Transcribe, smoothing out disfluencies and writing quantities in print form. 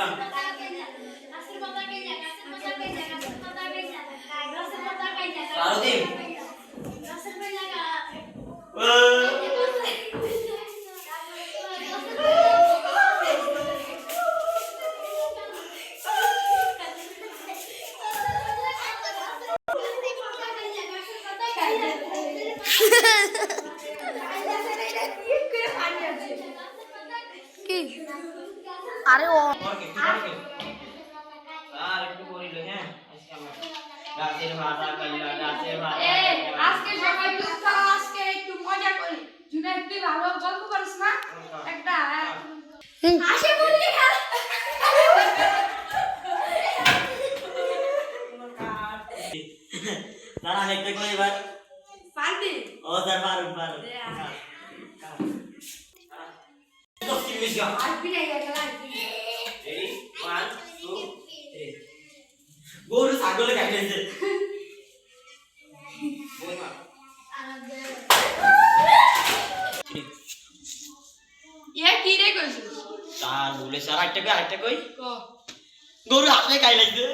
দিলাম আরো দিন কি আরে ও আর একটু বলিল হ্যাঁ আজকে আমরা গাছের ভাড়া কইলা গাছের ভাড়া আজকে সবাই চুপ থাকো আজকে একটু মজা করি জুনাইদ তুই ভালো গল্প করিস না একটা হাসি বললি তারা দেখতে কই এবার পারবি ও স্যার পারুন পারুন তো কি মিস গা আজকে না গেল রেডি 1 2 3 গরু ছাগলে খাইতেছে বই মা এ কি রে কইছিস তার বলে স্যার আরেকটা কই ক গরু হাতে খাই লাগছে